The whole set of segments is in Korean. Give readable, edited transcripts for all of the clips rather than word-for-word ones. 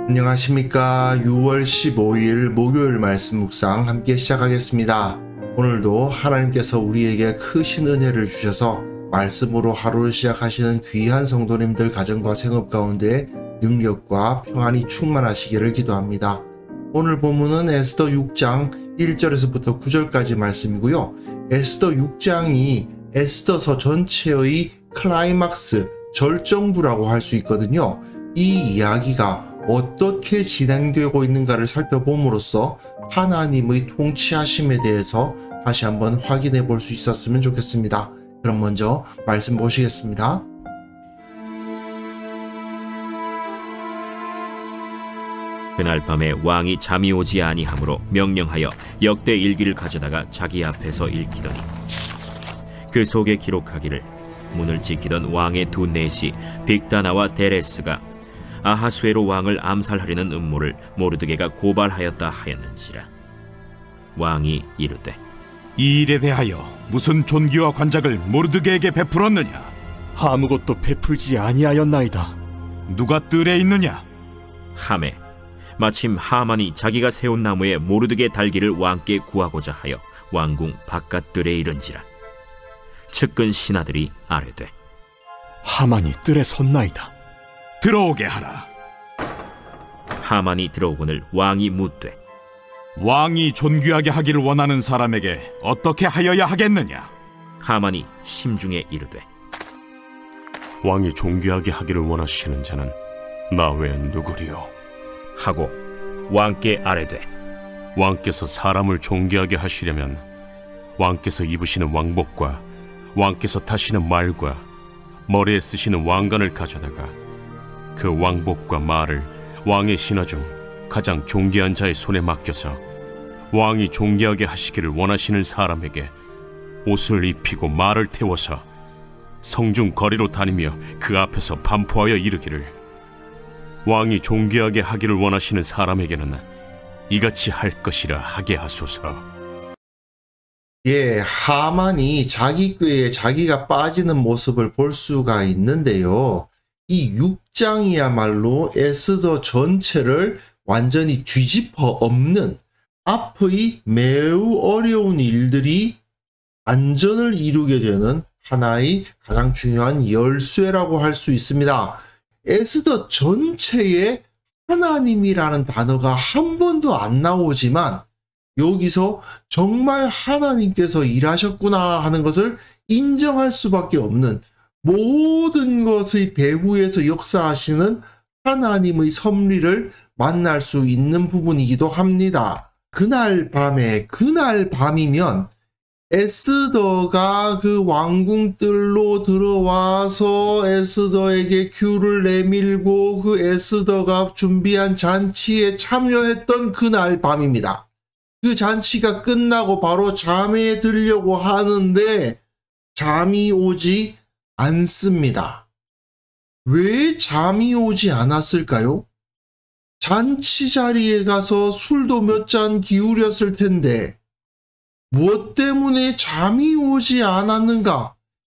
안녕하십니까. 6월 15일 목요일 말씀 묵상 함께 시작하겠습니다. 오늘도 하나님께서 우리에게 크신 은혜를 주셔서 말씀으로 하루를 시작하시는 귀한 성도님들 가정과 생업 가운데 능력과 평안이 충만하시기를 기도합니다. 오늘 본문은 에스더 6장 1절에서부터 9절까지 말씀이고요. 에스더 6장이 에스더서 전체의 클라이막스, 절정부라고 할 수 있거든요. 이 이야기가 어떻게 진행되고 있는가를 살펴봄으로써 하나님의 통치하심에 대해서 다시 한번 확인해 볼 수 있었으면 좋겠습니다. 그럼 먼저 말씀 보시겠습니다. 그날 밤에 왕이 잠이 오지 아니하므로 명령하여 역대 일기를 가져다가 자기 앞에서 읽히더니 그 속에 기록하기를 문을 지키던 왕의 두 내시 빅다나와 데레스가 아하수에로 왕을 암살하려는 음모를 모르드게가 고발하였다 하였는지라. 왕이 이르되 이 일에 대하여 무슨 존귀와 관작을 모르드게에게 베풀었느냐? 아무것도 베풀지 아니하였나이다. 누가 뜰에 있느냐? 하매 마침 하만이 자기가 세운 나무에 모르드게 달기를 왕께 구하고자 하여 왕궁 바깥들에 이른지라. 측근 신하들이 아뢰되 하만이 뜰에 섰나이다. 들어오게 하라. 하만이 들어오거늘 왕이 묻되 왕이 존귀하게 하기를 원하는 사람에게 어떻게 하여야 하겠느냐? 하만이 심중에 이르되 왕이 존귀하게 하기를 원하시는 자는 나 외엔 누구리요? 하고 왕께 아뢰되 왕께서 사람을 존귀하게 하시려면 왕께서 입으시는 왕복과 왕께서 타시는 말과 머리에 쓰시는 왕관을 가져다가 그 왕복과 말을 왕의 신하 중 가장 존귀한 자의 손에 맡겨서 왕이 존귀하게 하시기를 원하시는 사람에게 옷을 입히고 말을 태워서 성중 거리로 다니며 그 앞에서 반포하여 이르기를 왕이 존귀하게 하기를 원하시는 사람에게는 이같이 할 것이라 하게 하소서. 하만이 자기 꾀에 자기가 빠지는 모습을 볼 수가 있는데요. 이 6장이야말로 에스더 전체를 완전히 뒤집어 엎는 앞의 매우 어려운 일들이 안전을 이루게 되는 하나의 가장 중요한 열쇠라고 할 수 있습니다. 에스더 전체에 하나님이라는 단어가 한 번도 안 나오지만 여기서 정말 하나님께서 일하셨구나 하는 것을 인정할 수밖에 없는, 모든 것의 배후에서 역사하시는 하나님의 섭리를 만날 수 있는 부분이기도 합니다. 그날 밤이면 에스더가 그 왕궁 뜰로 들어와서 에스더에게 큐를 내밀고 그 에스더가 준비한 잔치에 참여했던 그날 밤입니다. 그 잔치가 끝나고 바로 잠에 들려고 하는데 잠이 오지 않습니다. 왜 잠이 오지 않았을까요? 잔치 자리에 가서 술도 몇 잔 기울였을 텐데 무엇 때문에 잠이 오지 않았는가?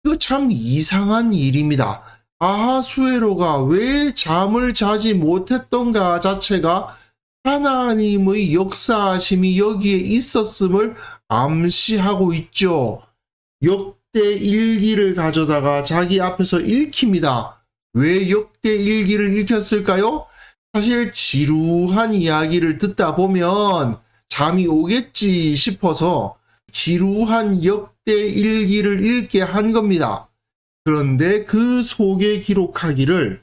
이거 참 이상한 일입니다. 아하수에로가 왜 잠을 자지 못했던가 자체가 하나님의 역사하심이 여기에 있었음을 암시하고 있죠. 역대 일기를 가져다가 자기 앞에서 읽힙니다. 왜 역대 일기를 읽혔을까요? 사실 지루한 이야기를 듣다 보면 잠이 오겠지 싶어서 지루한 역대 일기를 읽게 한 겁니다. 그런데 그 속에 기록하기를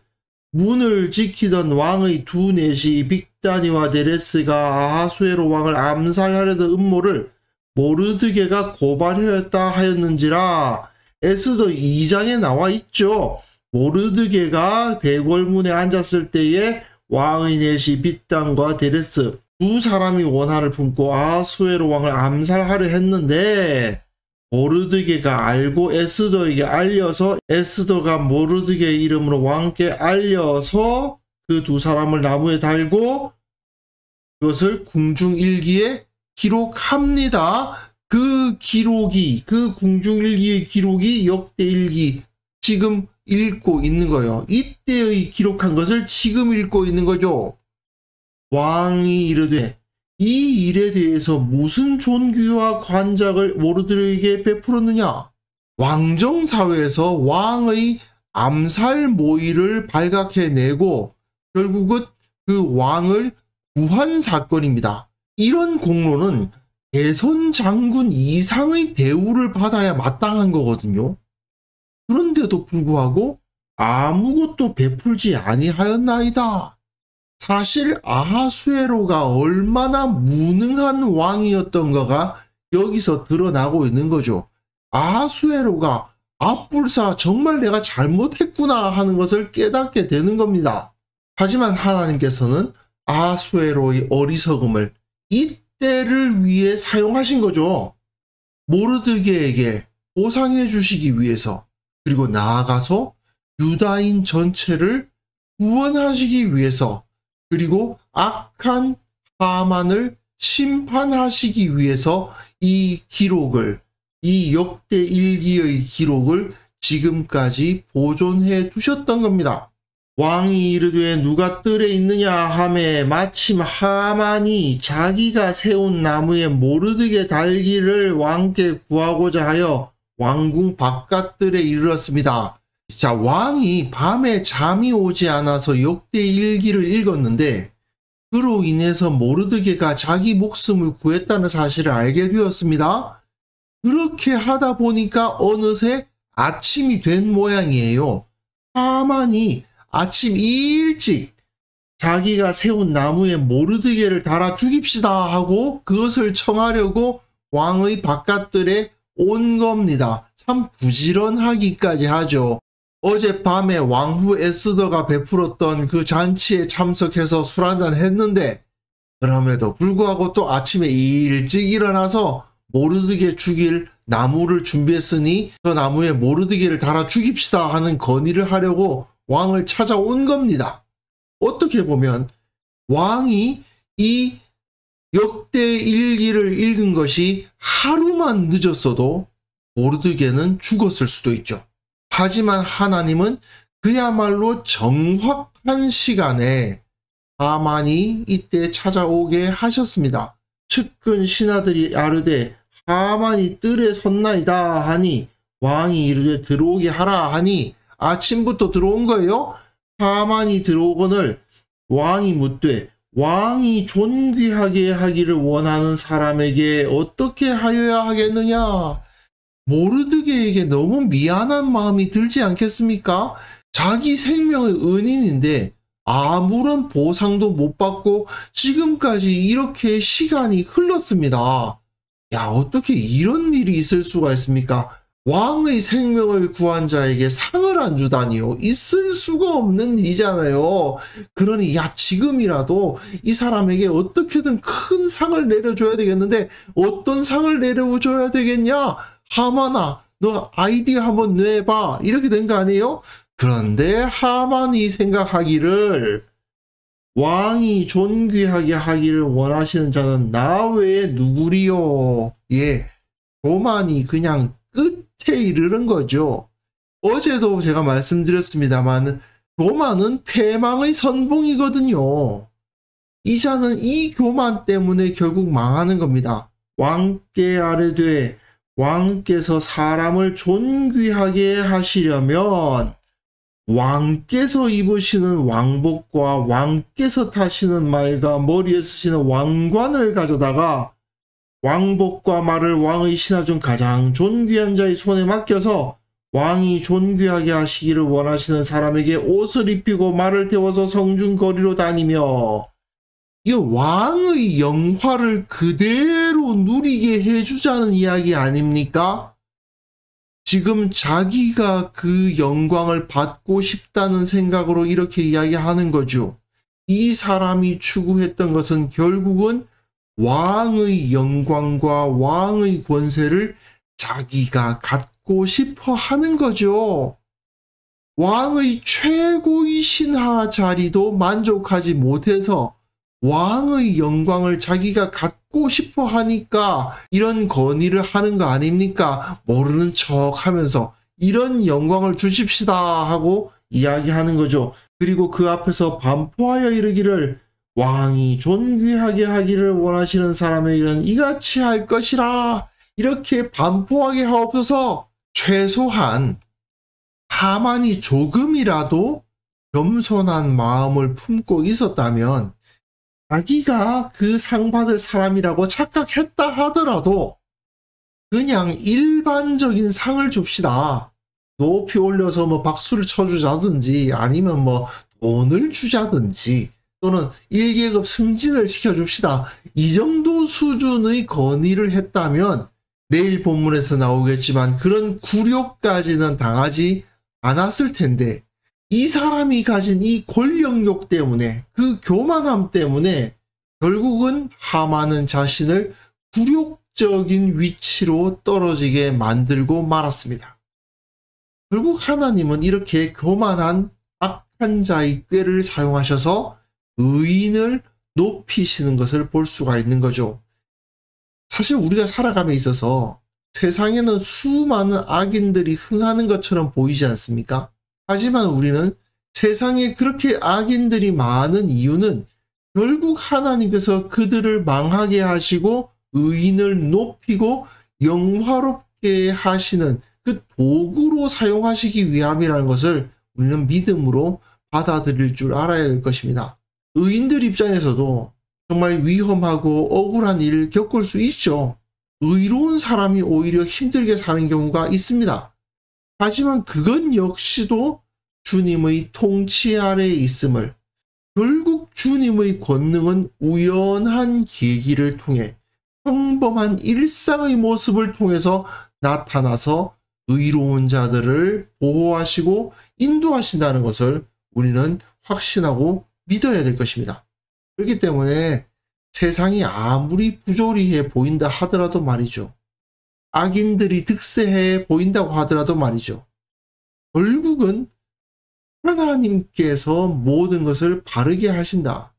문을 지키던 왕의 두 내시 빅다니와 데레스가 아하수에로 왕을 암살하려던 음모를 모르드게가 고발하였다 하였는지라. 에스더 2장에 나와 있죠. 모르드게가 대궐문에 앉았을 때에 왕의 내시 빅단과 데레스 두 사람이 원한을 품고 아하수에로 왕을 암살하려 했는데 모르드게가 알고 에스더에게 알려서 에스더가 모르드게의 이름으로 왕께 알려서 그 두 사람을 나무에 달고 그것을 궁중일기에 기록합니다. 그 기록이, 그 궁중일기의 기록이 역대일기 지금 읽고 있는 거예요. 이때의 기록한 것을 지금 읽고 있는 거죠. 왕이 이르되 이 일에 대해서 무슨 존귀와 관작을 모르드에게 베풀었느냐? 왕정사회에서 왕의 암살 모의를 발각해내고 결국은 그 왕을 구한 사건입니다. 이런 공로는 대선 장군 이상의 대우를 받아야 마땅한 거거든요. 그런데도 불구하고 아무것도 베풀지 아니하였나이다. 사실 아하수에로가 얼마나 무능한 왕이었던가가 여기서 드러나고 있는 거죠. 아하수에로가 앞불사 정말 내가 잘못했구나 하는 것을 깨닫게 되는 겁니다. 하지만 하나님께서는 아하수에로의 어리석음을 이때를 위해 사용하신 거죠. 모르드게에게 보상해 주시기 위해서, 그리고 나아가서 유다인 전체를 구원하시기 위해서, 그리고 악한 하만을 심판하시기 위해서 이 기록을, 이 역대 일기의 기록을 지금까지 보존해 두셨던 겁니다. 왕이 이르되 누가 뜰에 있느냐 하매 마침 하만이 자기가 세운 나무에 모르드게 달기를 왕께 구하고자 하여 왕궁 바깥뜰에 이르렀습니다. 자, 왕이 밤에 잠이 오지 않아서 역대 일기를 읽었는데 그로 인해서 모르드게가 자기 목숨을 구했다는 사실을 알게 되었습니다. 그렇게 하다 보니까 어느새 아침이 된 모양이에요. 하만이 아침 일찍 자기가 세운 나무에 모르드게를 달아 죽입시다 하고 그것을 청하려고 왕의 바깥들에 온 겁니다. 참 부지런하기까지 하죠. 어젯밤에 왕후 에스더가 베풀었던 그 잔치에 참석해서 술 한잔 했는데 그럼에도 불구하고 또 아침에 일찍 일어나서 모르드게 죽일 나무를 준비했으니 그 나무에 모르드게를 달아 죽입시다 하는 건의를 하려고 왕을 찾아온 겁니다. 어떻게 보면 왕이 이 역대 일기를 읽은 것이 하루만 늦었어도 모르드게는 죽었을 수도 있죠. 하지만 하나님은 그야말로 정확한 시간에 하만이 이때 찾아오게 하셨습니다. 측근 신하들이 아르되 하만이 뜰에 섰나이다 하니 왕이 이르되 들어오게 하라 하니 아침부터 들어온 거예요. 하만이 들어오거늘 왕이 묻되 왕이 존귀하게 하기를 원하는 사람에게 어떻게 하여야 하겠느냐? 모르드게에게 너무 미안한 마음이 들지 않겠습니까? 자기 생명의 은인인데 아무런 보상도 못 받고 지금까지 이렇게 시간이 흘렀습니다. 야, 어떻게 이런 일이 있을 수가 있습니까? 왕의 생명을 구한 자에게 상을 안 주다니요. 있을 수가 없는 일이잖아요. 그러니 야, 지금이라도 이 사람에게 어떻게든 큰 상을 내려줘야 되겠는데 어떤 상을 내려줘야 되겠냐? 하만아, 너 아이디어 한번 내봐. 이렇게 된 거 아니에요? 그런데 하만이 생각하기를 왕이 존귀하게 하기를 원하시는 자는 나 외에 누구리요? 예, 교만이 그냥 끝에 이르는 거죠. 어제도 제가 말씀드렸습니다만 교만은 패망의 선봉이거든요. 이 자는 이 교만 때문에 결국 망하는 겁니다. 왕께 아뢰되 왕께서 사람을 존귀하게 하시려면 왕께서 입으시는 왕복과 왕께서 타시는 말과 머리에 쓰시는 왕관을 가져다가 왕복과 말을 왕의 신하 중 가장 존귀한 자의 손에 맡겨서 왕이 존귀하게 하시기를 원하시는 사람에게 옷을 입히고 말을 태워서 성중 거리로 다니며 이 왕의 영화를 그대로 누리게 해주자는 이야기 아닙니까? 지금 자기가 그 영광을 받고 싶다는 생각으로 이렇게 이야기하는 거죠. 이 사람이 추구했던 것은 결국은 왕의 영광과 왕의 권세를 자기가 갖고 싶어 하는 거죠. 왕의 최고의 신하 자리도 만족하지 못해서 왕의 영광을 자기가 갖고 싶어 하니까 이런 건의를 하는 거 아닙니까? 모르는 척 하면서 이런 영광을 주십시다 하고 이야기하는 거죠. 그리고 그 앞에서 반포하여 이르기를 왕이 존귀하게 하기를 원하시는 사람에게는 이같이 할 것이라 이렇게 반포하게 하옵소서. 최소한 하만이 조금이라도 겸손한 마음을 품고 있었다면 자기가 그 상 받을 사람이라고 착각했다 하더라도 그냥 일반적인 상을 줍시다. 높이 올려서 뭐 박수를 쳐주자든지 아니면 뭐 돈을 주자든지 또는 1계급 승진을 시켜줍시다. 이 정도 수준의 건의를 했다면 내일 본문에서 나오겠지만 그런 굴욕까지는 당하지 않았을 텐데 이 사람이 가진 이 권력욕 때문에 그 교만함 때문에 결국은 하만은 자신을 굴욕적인 위치로 떨어지게 만들고 말았습니다. 결국 하나님은 이렇게 교만한 악한 자의 꾀를 사용하셔서 의인을 높이시는 것을 볼 수가 있는 거죠. 사실 우리가 살아감에 있어서 세상에는 수많은 악인들이 흥하는 것처럼 보이지 않습니까? 하지만 우리는 세상에 그렇게 악인들이 많은 이유는 결국 하나님께서 그들을 망하게 하시고 의인을 높이고 영화롭게 하시는 그 도구로 사용하시기 위함이라는 것을 우리는 믿음으로 받아들일 줄 알아야 될 것입니다. 의인들 입장에서도 정말 위험하고 억울한 일을 겪을 수 있죠. 의로운 사람이 오히려 힘들게 사는 경우가 있습니다. 하지만 그건 역시도 주님의 통치 아래에 있음을, 결국 주님의 권능은 우연한 계기를 통해 평범한 일상의 모습을 통해서 나타나서 의로운 자들을 보호하시고 인도하신다는 것을 우리는 확신하고 믿어야 될 것입니다. 그렇기 때문에 세상이 아무리 부조리해 보인다 하더라도 말이죠. 악인들이 득세해 보인다고 하더라도 말이죠. 결국은 하나님께서 모든 것을 바르게 하신다.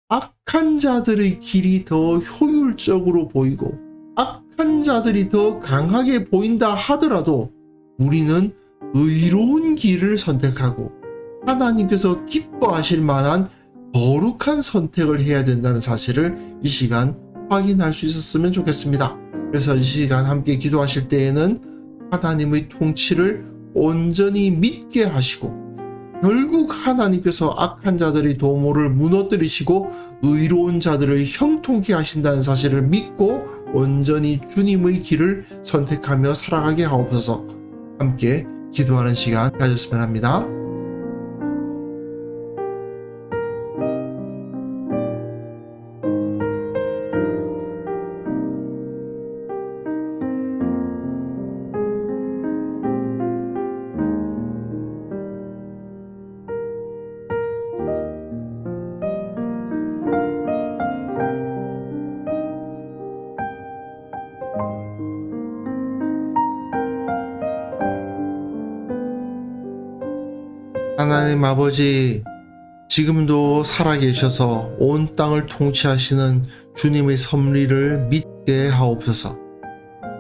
악한 자들의 길이 더 효율적으로 보이고 악한 자들이 더 강하게 보인다 하더라도 우리는 의로운 길을 선택하고 하나님께서 기뻐하실 만한 거룩한 선택을 해야 된다는 사실을 이 시간 확인할 수 있었으면 좋겠습니다. 그래서 이 시간 함께 기도하실 때에는 하나님의 통치를 온전히 믿게 하시고 결국 하나님께서 악한 자들의 도모를 무너뜨리시고 의로운 자들을 형통케 하신다는 사실을 믿고 온전히 주님의 길을 선택하며 살아가게 하옵소서. 함께 기도하는 시간 가졌으면 합니다. 하나님 아버지, 지금도 살아계셔서 온 땅을 통치하시는 주님의 섭리를 믿게 하옵소서.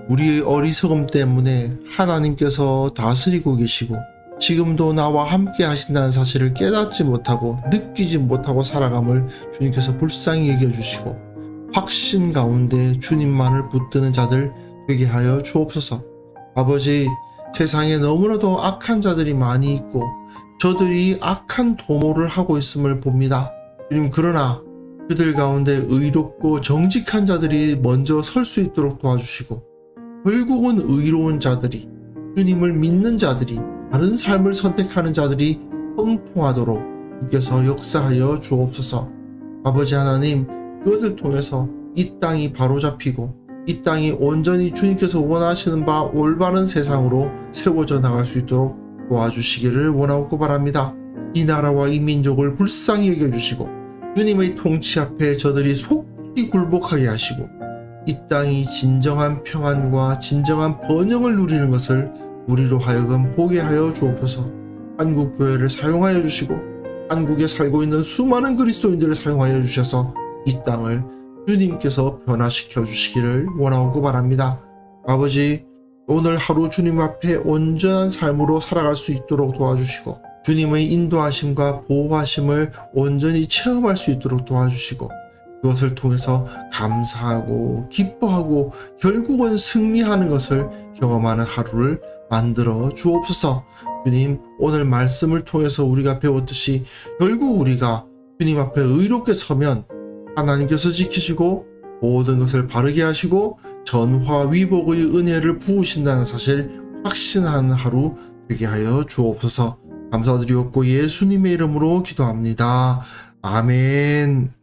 우리의 어리석음 때문에 하나님께서 다스리고 계시고 지금도 나와 함께 하신다는 사실을 깨닫지 못하고 느끼지 못하고 살아감을 주님께서 불쌍히 여겨주시고 확신 가운데 주님만을 붙드는 자들 되게 하여 주옵소서. 아버지, 세상에 너무나도 악한 자들이 많이 있고 저들이 악한 도모를 하고 있음을 봅니다. 주님, 그러나 그들 가운데 의롭고 정직한 자들이 먼저 설 수 있도록 도와주시고 결국은 의로운 자들이, 주님을 믿는 자들이, 다른 삶을 선택하는 자들이 형통하도록 주께서 역사하여 주옵소서. 아버지 하나님, 그것을 통해서 이 땅이 바로잡히고 이 땅이 온전히 주님께서 원하시는 바 올바른 세상으로 세워져 나갈 수 있도록 도와주시기를 원하고 바랍니다. 이 나라와 이 민족을 불쌍히 여겨주시고 주님의 통치 앞에 저들이 속히 굴복하게 하시고 이 땅이 진정한 평안과 진정한 번영을 누리는 것을 우리로 하여금 보게 하여 주옵소서. 한국교회를 사용하여 주시고 한국에 살고 있는 수많은 그리스도인들을 사용하여 주셔서 이 땅을 주님께서 변화시켜 주시기를 원하고 바랍니다. 아버지, 오늘 하루 주님 앞에 온전한 삶으로 살아갈 수 있도록 도와주시고 주님의 인도하심과 보호하심을 온전히 체험할 수 있도록 도와주시고 그것을 통해서 감사하고 기뻐하고 결국은 승리하는 것을 경험하는 하루를 만들어 주옵소서. 주님, 오늘 말씀을 통해서 우리가 배웠듯이 결국 우리가 주님 앞에 의롭게 서면 하나님께서 지키시고 모든 것을 바르게 하시고 전화 위복의 은혜를 부으신다는 사실 확신하는 하루 되게 하여 주옵소서. 감사드리옵고 예수님의 이름으로 기도합니다. 아멘.